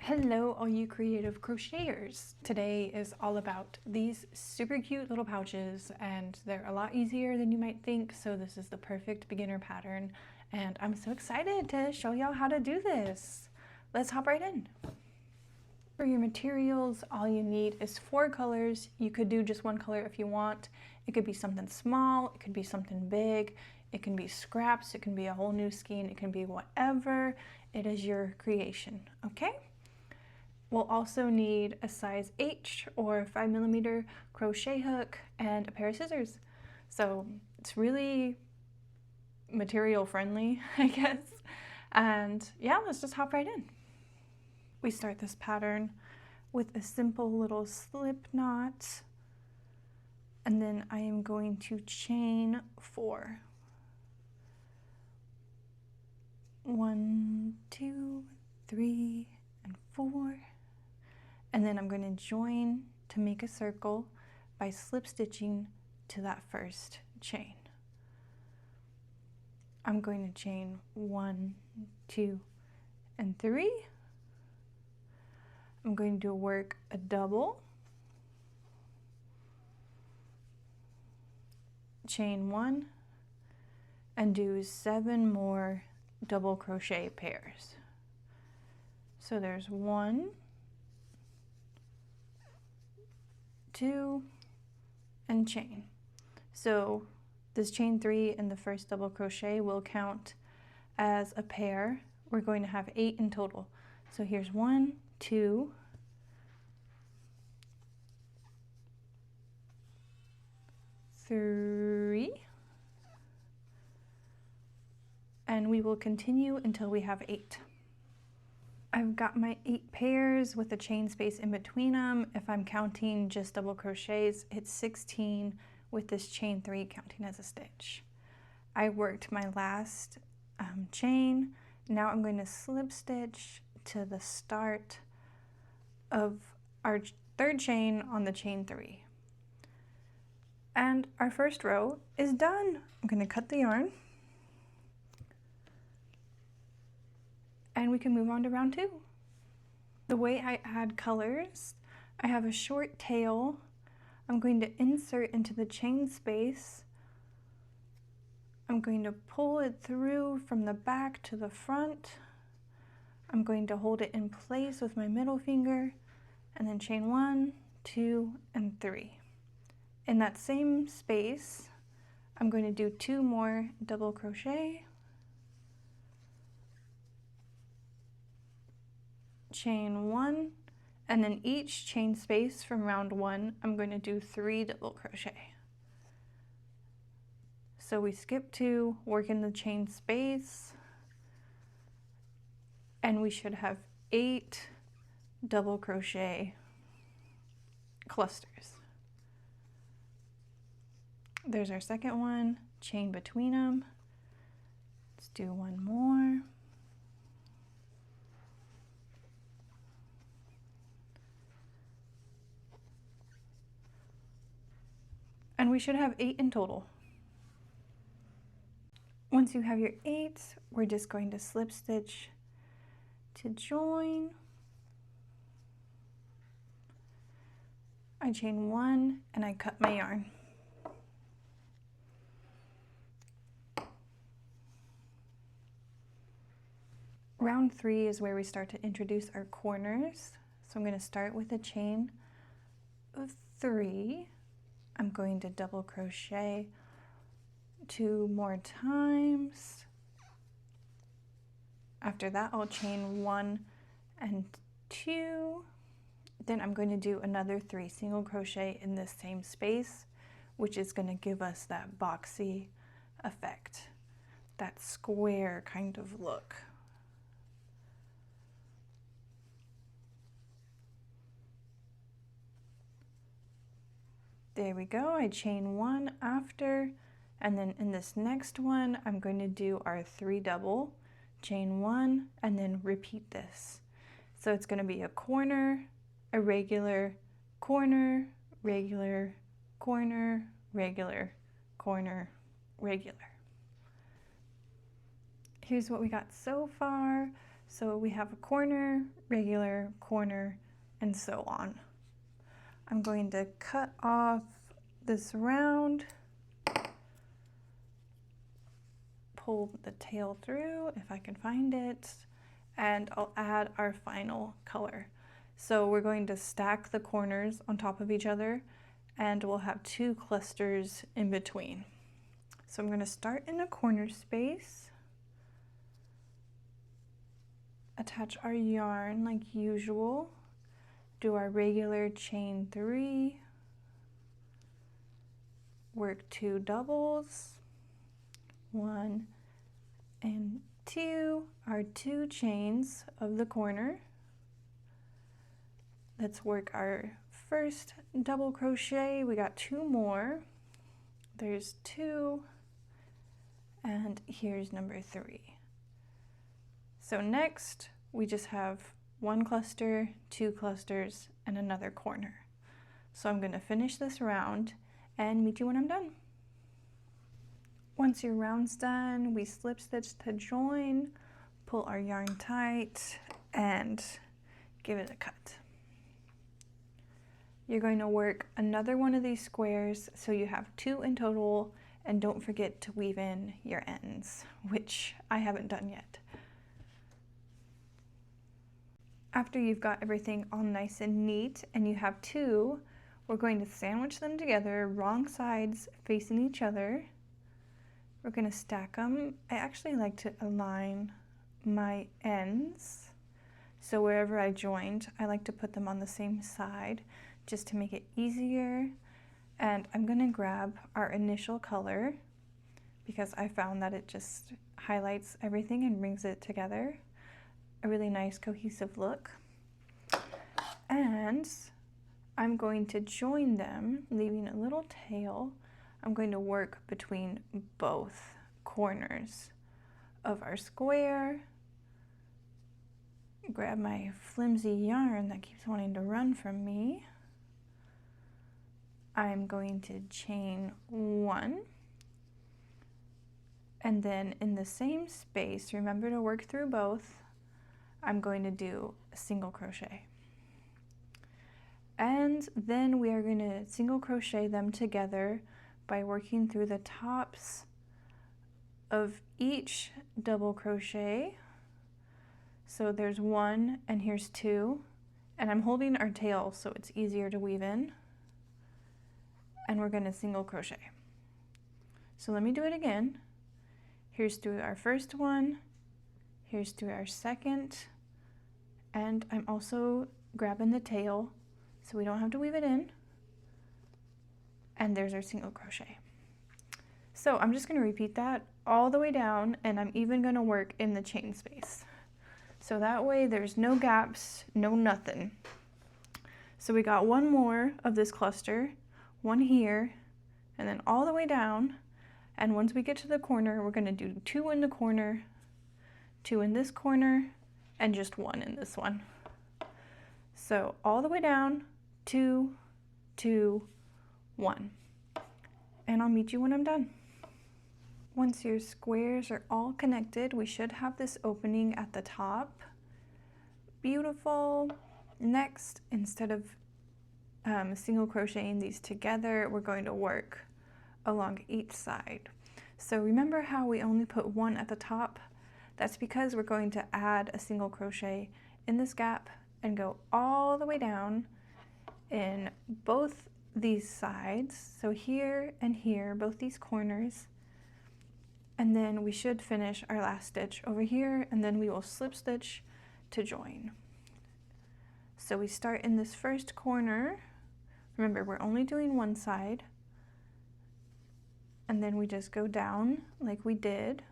Hello all you creative crocheters! Today is all about these super cute little pouches, and they're a lot easier than you might think, so this is the perfect beginner pattern and I'm so excited to show y'all how to do this. Let's hop right in. For your materials, all you need is 4 colors. You could do just one color if you want. It could be something small, it could be something big, it can be scraps, it can be a whole new skein, it can be whatever. It is your creation, okay? We'll also need a size H or 5mm crochet hook and a pair of scissors. So it's really material friendly, I guess. And yeah, let's just hop right in. We start this pattern with a simple little slip knot, and then I am going to chain 4. 1, 2, 3, and 4. And then I'm going to join to make a circle by slip stitching to that first chain. I'm going to chain 1, 2, and 3. I'm going to work a double, chain 1, and do 7 more double crochet pairs. So there's 1, 2, and chain. So this chain 3 in the first double crochet will count as a pair. We're going to have 8 in total. So here's 1, 2, 3, and we will continue until we have 8. I've got my 8 pairs with a chain space in between them. If I'm counting just double crochets, it's 16 with this chain 3 counting as a stitch. I worked my last chain. Now I'm going to slip stitch to the start of our 3rd chain on the chain 3. And our first row is done. I'm going to cut the yarn. And we can move on to round 2. The way I add colors, I have a short tail. I'm going to insert into the chain space. I'm going to pull it through from the back to the front. I'm going to hold it in place with my middle finger and then chain 1, 2, and 3. In that same space, I'm going to do 2 more double crochet, chain 1, and in each chain space from round 1, I'm going to do 3 double crochet. So we skip 2, work in the chain space, and we should have 8 double crochet clusters. There's our second one, chain between them. Let's do 1 more. And we should have 8 in total. Once you have your 8, we're just going to slip stitch to join. I chain 1 and I cut my yarn. Round 3 is where we start to introduce our corners. So I'm going to start with a chain of 3. I'm going to double crochet 2 more times. After that, I'll chain 1 and 2. Then I'm going to do another 3 single crochet in this same space, which is going to give us that boxy effect, that square kind of look. There we go, I chain 1 after, and then in this next one, I'm going to do our 3 double, chain 1, and then repeat this. So it's going to be a corner, a regular, corner, regular, corner, regular, corner, regular. Here's what we got so far. So we have a corner, regular, corner, and so on. I'm going to cut off this round, pull the tail through if I can find it, and I'll add our final color. So we're going to stack the corners on top of each other, and we'll have 2 clusters in between. So I'm going to start in a corner space, attach our yarn like usual, do our regular chain 3, work 2 doubles, 1 and 2, our 2 chains of the corner. Let's work our first double crochet. We got 2 more. There's 2, and here's number 3. So next we just have 1 cluster, 2 clusters, and another corner. So I'm going to finish this round and meet you when I'm done. Once your round's done, we slip stitch to join, pull our yarn tight, and give it a cut. You're going to work another one of these squares, so you have 2 in total, and don't forget to weave in your ends, which I haven't done yet. After you've got everything all nice and neat and you have 2, we're going to sandwich them together, wrong sides facing each other. We're going to stack them. I actually like to align my ends, so wherever I joined, I like to put them on the same side just to make it easier. And I'm going to grab our initial color because I found that it just highlights everything and brings it together. A really nice cohesive look. And I'm going to join them, leaving a little tail. I'm going to work between both corners of our square. Grab my flimsy yarn that keeps wanting to run from me. I'm going to chain 1, and then in the same space, remember to work through both, I'm going to do a single crochet. And then we are going to single crochet them together by working through the tops of each double crochet. So there's 1 and here's 2, and I'm holding our tail so it's easier to weave in. And we're going to single crochet. So let me do it again. Here's through our first one, here's through our second, and I'm also grabbing the tail so we don't have to weave it in. And there's our single crochet. So I'm just going to repeat that all the way down, and I'm even going to work in the chain space. So that way there's no gaps, no nothing. So we got 1 more of this cluster, 1 here, and then all the way down. And once we get to the corner, we're going to do 2 in the corner, 2 in this corner, and just 1 in this one. So all the way down, 2, 2, 1. And I'll meet you when I'm done. Once your squares are all connected, we should have this opening at the top. Beautiful. Next, instead of single crocheting these together, we're going to work along each side. So remember how we only put 1 at the top? That's because we're going to add a single crochet in this gap and go all the way down in both these sides. So here and here, both these corners. And then we should finish our last stitch over here, and then we will slip stitch to join. So we start in this first corner. Remember, we're only doing one side, and then we just go down like we did.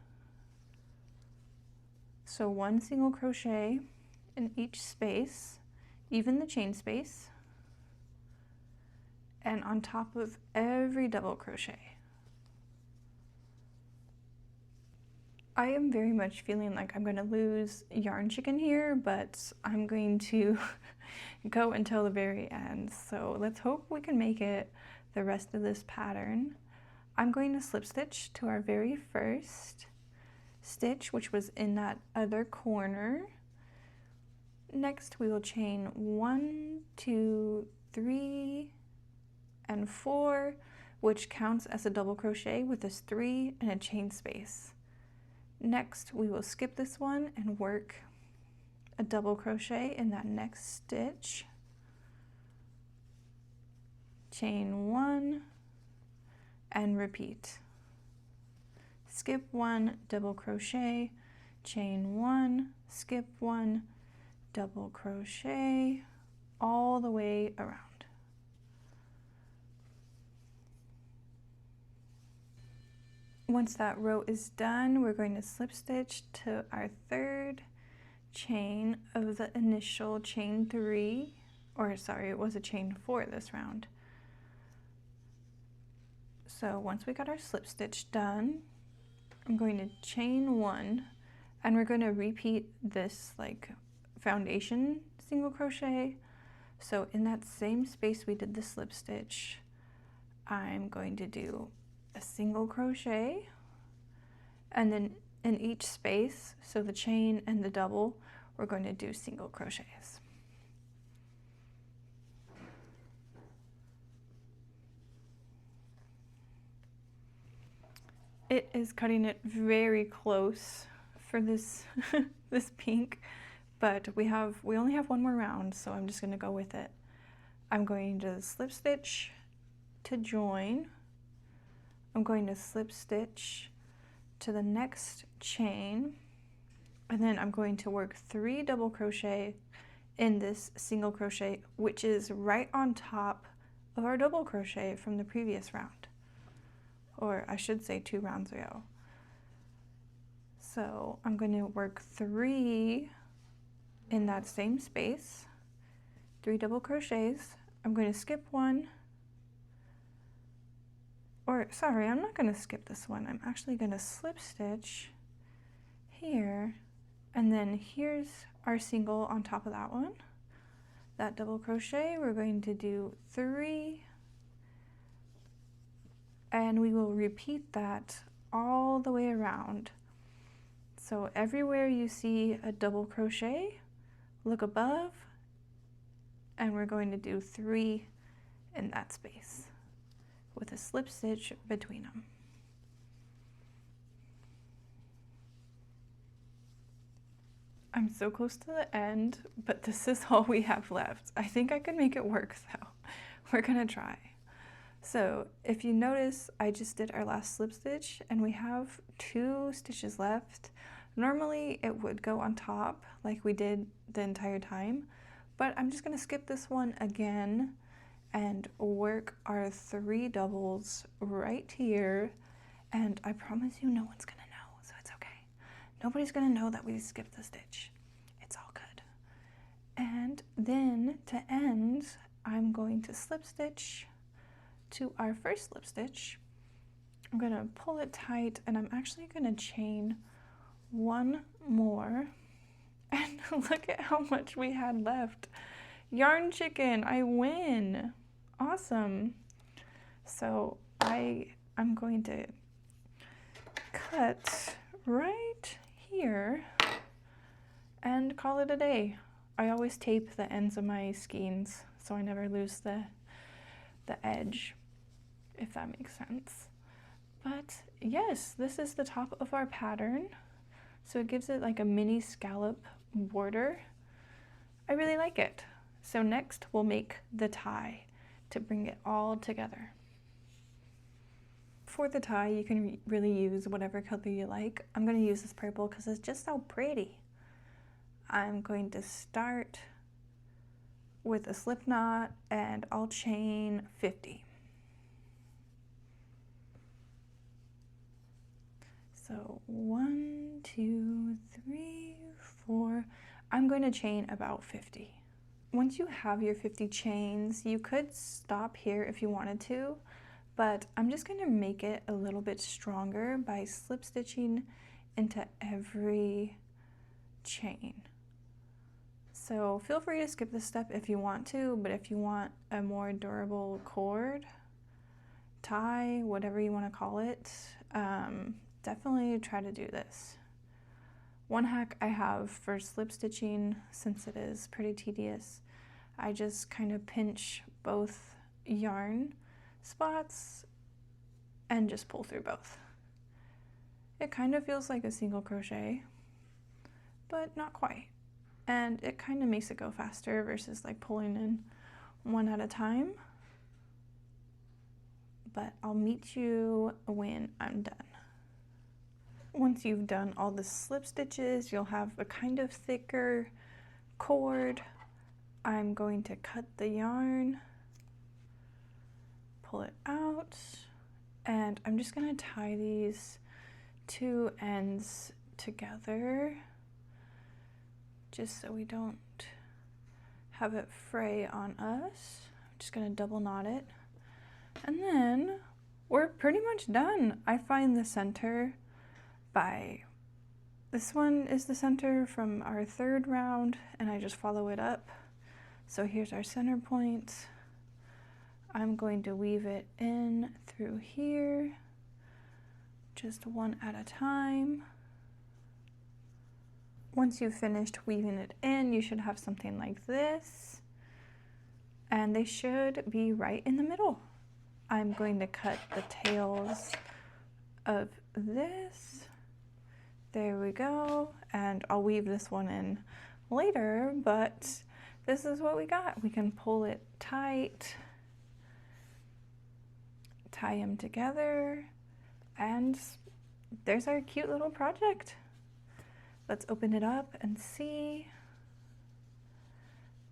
So 1 single crochet in each space, even the chain space, and on top of every double crochet. I am very much feeling like I'm going to lose yarn chicken here, but I'm going to go until the very end. So let's hope we can make it the rest of this pattern. I'm going to slip stitch to our very first stitch, which was in that other corner. Next we will chain 1, 2, 3, and 4, which counts as a double crochet with this 3 and a chain space. Next we will skip this one and work a double crochet in that next stitch, chain 1, and repeat. Skip 1, double crochet, chain 1, skip 1, double crochet, all the way around. Once that row is done, we're going to slip stitch to our third chain of the initial chain 3, or sorry, it was a chain 4 this round. So once we got our slip stitch done, I'm going to chain 1, and we're going to repeat this like foundation single crochet. So in that same space we did the slip stitch, I'm going to do a single crochet, and then in each space, so the chain and the double, we're going to do single crochets. It is cutting it very close for this this pink, but we only have one more round, so I'm just going to go with it. I'm going to slip stitch to join. I'm going to slip stitch to the next chain, and then I'm going to work 3 double crochet in this single crochet, which is right on top of our double crochet from the previous round, or I should say 2 rounds ago. So I'm going to work 3 in that same space, 3 double crochets. I'm going to skip 1, or sorry, I'm not going to skip this one. I'm actually going to slip stitch here, and then here's our single on top of that one. That double crochet, we're going to do 3, and we will repeat that all the way around. So everywhere you see a double crochet, look above, and we're going to do 3 in that space with a slip stitch between them. I'm so close to the end, but this is all we have left. I think I can make it work though. We're gonna try. So if you notice, I just did our last slip stitch and we have 2 stitches left. Normally it would go on top like we did the entire time, but I'm just gonna skip this one again and work our 3 doubles right here, and I promise you no one's gonna know, so it's okay. Nobody's gonna know that we skipped the stitch. It's all good. And then to end, I'm going to slip stitch to our first slip stitch. I'm gonna pull it tight, and I'm actually gonna chain 1 more, and look at how much we had left. Yarn chicken, I win. Awesome. So I'm going to cut right here and call it a day. I always tape the ends of my skeins so I never lose the edge, if that makes sense. But yes, this is the top of our pattern. So it gives it like a mini scallop border. I really like it. So next we'll make the tie to bring it all together. For the tie, you can really use whatever color you like. I'm going to use this purple because it's just so pretty. I'm going to start with a slip knot, and I'll chain 50. So 1, 2, 3, 4. I'm going to chain about 50. Once you have your 50 chains, you could stop here if you wanted to, but I'm just going to make it a little bit stronger by slip stitching into every chain. So feel free to skip this step if you want to, but if you want a more durable cord, tie, whatever you want to call it, definitely try to do this. One hack I have for slip stitching, since it is pretty tedious, I just kind of pinch both yarn spots and just pull through both. It kind of feels like a single crochet, but not quite. And it kind of makes it go faster versus like pulling in one at a time. But I'll meet you when I'm done. Once you've done all the slip stitches, you'll have a kind of thicker cord. I'm going to cut the yarn, pull it out, and I'm just going to tie these two ends together just so we don't have it fray on us. I'm just going to double knot it, and then we're pretty much done. I find the center by, this one is the center from our third round, and I just follow it up. So here's our center point. I'm going to weave it in through here, just one at a time. Once you've finished weaving it in, you should have something like this, and they should be right in the middle. I'm going to cut the tails of this. There we go, and I'll weave this one in later, but this is what we got. We can pull it tight, tie them together, and there's our cute little project. Let's open it up and see.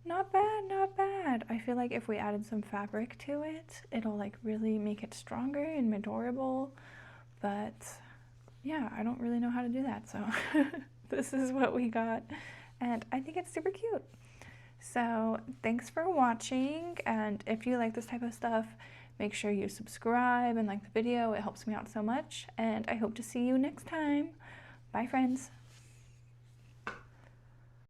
Not bad, not bad. I feel like if we added some fabric to it, it'll like really make it stronger and adorable, but yeah, I don't really know how to do that, so this is what we got, and I think it's super cute. So thanks for watching, and if you like this type of stuff, make sure you subscribe and like the video. It helps me out so much, and I hope to see you next time. Bye, friends.